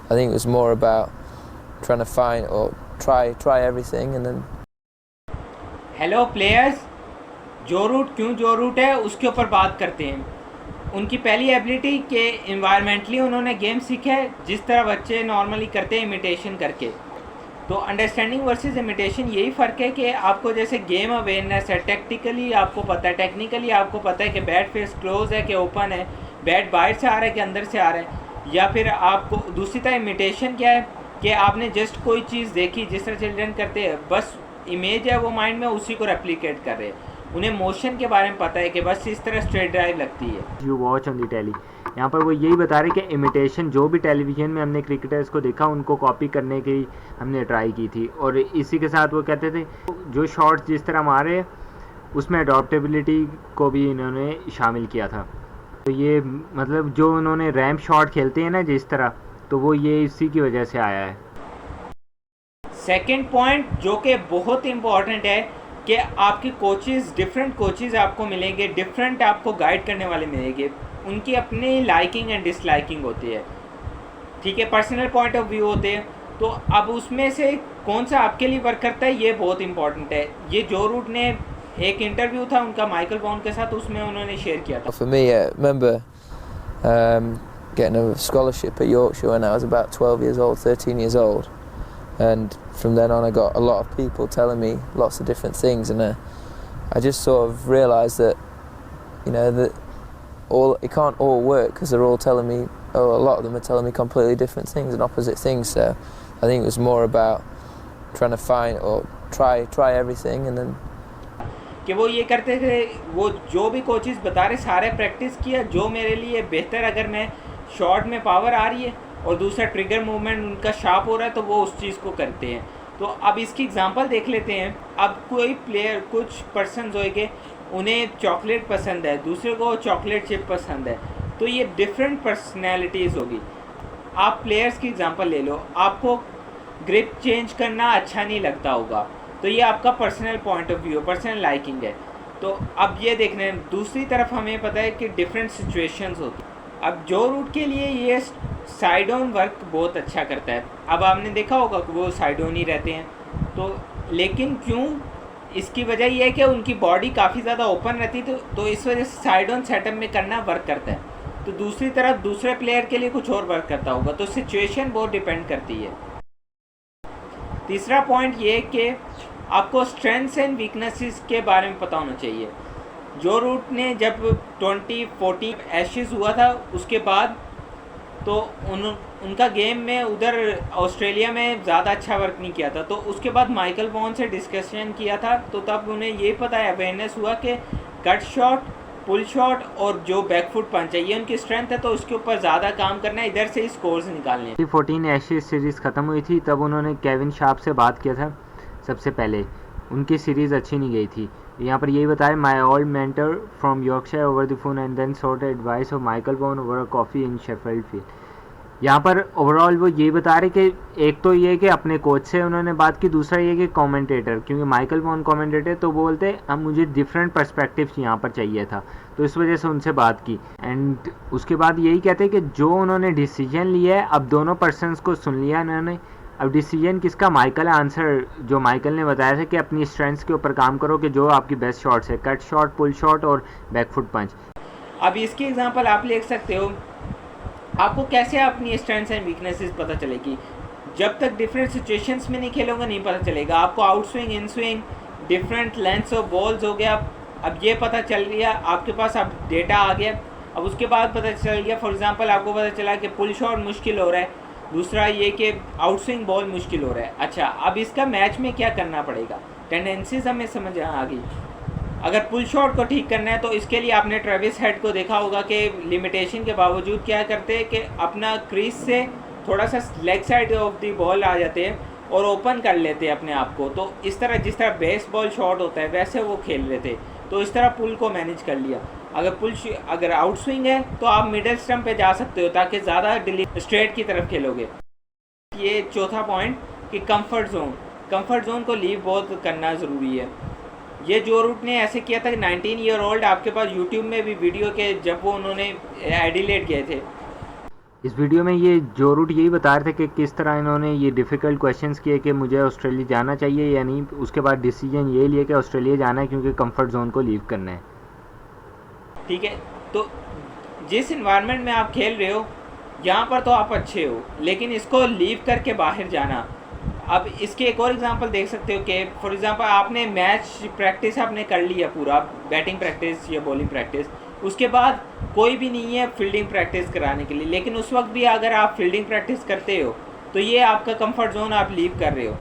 I think it was more about trying to find or try everything and then. Hello players, जो root क्यों जो root है उसके ऊपर बात करते हैं। उनकी पहली एबिलिटी के इन्वायरमेंटली उन्होंने गेम सीखा है जिस तरह बच्चे नॉर्मली करते हैं इमिटेशन करके। तो अंडरस्टैंडिंग वर्सेस इमिटेशन यही फ़र्क है कि आपको जैसे गेम अवेयरनेस है, टेक्निकली आपको पता है, टेक्निकली आपको पता है कि बैट फेस क्लोज है कि ओपन है, बैट बाहर से आ रहा है कि अंदर से आ रहा है। या फिर आपको दूसरी तरह इमिटेशन क्या है कि आपने जस्ट कोई चीज़ देखी, जिस तरह चिल्ड्रन करते हैं, बस इमेज है वो माइंड में, उसी को रेप्लिकेट कर रहे हैं। उन्हें मोशन के बारे में पता है कि बस इस तरह स्ट्रेट ड्राइव लगती है। You watch on the telly. यहाँ पर वो यही बता रहे कि इमिटेशन जो भी टेलीविज़न में हमने क्रिकेटर्स को देखा उनको कॉपी करने की हमने ट्राई की थी, और इसी के साथ वो कहते थे जो शॉट्स जिस तरह मारे उसमें अडॉप्टेबिलिटी को भी इन्होंने शामिल किया था। तो ये मतलब जो उन्होंने रैम्प शॉट खेलते हैं ना जिस तरह, तो वो ये इसी की वजह से आया है। सेकेंड पॉइंट जो कि बहुत इंपॉर्टेंट है कि आपके कोचेस, डिफरेंट कोचेस आपको मिलेंगे, डिफरेंट आपको गाइड करने वाले मिलेंगे, उनकी अपनी लाइकिंग एंड डिसलाइकिंग होती है, ठीक है, पर्सनल पॉइंट ऑफ व्यू होते हैं। तो अब उसमें से कौन सा आपके लिए वर्क करता है ये बहुत इंपॉर्टेंट है। ये जो रूट ने एक इंटरव्यू था उनका माइकल वॉन के साथ, उसमें उन्होंने शेयर किया था। For me, I remember getting a scholarship at Yorkshire when I was about 12 years old, 13 years old. And from then on I got a lot of people telling me lots of different things, and I just sort of realised that, that it can't all work, because they're all telling me, a lot of them are telling me completely different things and opposite things. So I think it was more about trying to find or try everything and then. कि वो ये करते थे, वो जो भी coaches बता रहे सारे प्रैक्टिस किया, जो मेरे लिए बेहतर, अगर मैं शॉट में पावर आ रही है और दूसरा ट्रिगर मूवमेंट उनका शार्प हो रहा है तो वो उस चीज़ को करते हैं। तो अब इसकी एग्जांपल देख लेते हैं। अब कोई प्लेयर, कुछ पर्सन्स होंगे उन्हें चॉकलेट पसंद है, दूसरे को चॉकलेट चिप पसंद है, तो ये डिफरेंट पर्सनैलिटीज़ होगी। आप प्लेयर्स की एग्जांपल ले लो, आपको ग्रिप चेंज करना अच्छा नहीं लगता होगा, तो ये आपका personal point of view, personal liking है। तो अब ये देखने, दूसरी तरफ हमें पता है कि डिफरेंट सिचुएशंस होती हैं। अब जो रूट के लिए ये साइड ऑन वर्क बहुत अच्छा करता है। अब आपने देखा होगा कि वो साइड ऑन ही रहते हैं, तो लेकिन क्यों, इसकी वजह ये है कि उनकी बॉडी काफ़ी ज़्यादा ओपन रहती है, तो इस वजह से साइड ऑन सेटअप में करना वर्क करता है। तो दूसरी तरफ दूसरे प्लेयर के लिए कुछ और वर्क करता होगा, तो सिचुएशन बहुत डिपेंड करती है। तीसरा पॉइंट ये कि आपको स्ट्रेंथ्स एंड वीकनेसेस के बारे में पता होना चाहिए। जो रूट ने जब 2014 एशेज़ हुआ था उसके बाद तो उनका गेम में उधर ऑस्ट्रेलिया में ज़्यादा अच्छा वर्क नहीं किया था, तो उसके बाद माइकल वॉन से डिस्कशन किया था, तो तब उन्हें ये पता है, अवेयरनेस हुआ कि कट शॉट, पुल शॉट और जो बैकफुट पंच है ये उनकी स्ट्रेंथ है, तो उसके ऊपर ज़्यादा काम करना है, इधर से ही स्कोर्स निकालने। 2014 एशेज सीरीज़ ख़त्म हुई थी, तब उन्होंने केविन शार्प से बात किया था सबसे पहले। उनकी सीरीज़ अच्छी नहीं गई थी। यहाँ पर यही बताया, my old mentor from Yorkshire over the phone and then sought advice of Michael Vaughan over a coffee in Sheffield field. यहाँ पर ओवरऑल वो ये बता रहे कि एक तो ये कि अपने कोच से उन्होंने बात की, दूसरा ये कि कमेंटेटर, क्योंकि माइकल वॉन कमेंटेटर, तो बोलते हम मुझे डिफरेंट पर्सपेक्टिव्स यहाँ पर चाहिए था, तो इस वजह से उनसे बात की। एंड उसके बाद यही कहते हैं कि जो उन्होंने डिसीजन लिया है, अब दोनों पर्सनस को सुन लिया उन्होंने। अब डिसीजन किसका? माइकल। आंसर जो माइकल ने बताया था कि अपनी स्ट्रेंथ्स के ऊपर काम करो, कि जो आपकी बेस्ट शॉट्स है, कट शॉट, पुल शॉट और बैकफुट पंच। अब इसकी एग्जांपल आप ले सकते हो। आपको कैसे अपनी स्ट्रेंथ्स एंड वीकनेसेस पता चलेगी? जब तक डिफरेंट सिचुएशंस में नहीं खेलोगे नहीं पता चलेगा। आपको out swing, in swing, different lengths of balls हो गया, अब ये पता चल गया, आपके पास अब डेटा आ गया। अब उसके बाद पता चल गया, फॉर एग्जांपल आपको पता चला कि पुल शॉट मुश्किल हो रहा है, दूसरा ये कि आउट स्विंग बॉल मुश्किल हो रहा है। अच्छा, अब इसका मैच में क्या करना पड़ेगा, टेंडेंसीज हमें समझ आ गई। अगर पुल शॉट को ठीक करना है तो इसके लिए आपने ट्रेविस हेड को देखा होगा कि लिमिटेशन के बावजूद क्या करते हैं कि अपना क्रीज से थोड़ा सा leg side off the ball आ जाते हैं और ओपन कर लेते हैं अपने आप को। तो इस तरह जिस तरह बेसबॉल शॉट होता है वैसे वो खेल रहे थे, तो इस तरह पुल को मैनेज कर लिया। अगर आउट स्विंग है तो आप मिडल स्टंप पे जा सकते हो ताकि ज़्यादा स्ट्रेट की तरफ खेलोगे। ये चौथा पॉइंट कि कंफर्ट जोन को लीव बहुत करना ज़रूरी है। ये जो रूट ने ऐसे किया था कि 19 ईयर ओल्ड, आपके पास यूट्यूब में भी वीडियो के जब वो उन्होंने एडिलेड गए थे। इस वीडियो में ये जो रूट यही बता रहे थे कि किस तरह इन्होंने ये डिफ़िकल्ट क्वेश्चंस किए कि मुझे ऑस्ट्रेलिया जाना चाहिए या नहीं। उसके बाद डिसीजन ये लिया कि ऑस्ट्रेलिया जाना है क्योंकि कंफर्ट जोन को लीव करना है। ठीक है, तो जिस इन्वायरमेंट में आप खेल रहे हो यहाँ पर तो आप अच्छे हो, लेकिन इसको लीव करके बाहर जाना। अब इसके एक और एग्जांपल देख सकते हो कि फॉर एग्जांपल आपने मैच प्रैक्टिस आपने कर लिया पूरा, बैटिंग प्रैक्टिस या बॉलिंग प्रैक्टिस, उसके बाद कोई भी नहीं है फील्डिंग प्रैक्टिस कराने के लिए, लेकिन उस वक्त भी अगर आप फील्डिंग प्रैक्टिस करते हो तो ये आपका कंफर्ट जोन आप लीव कर रहे हो।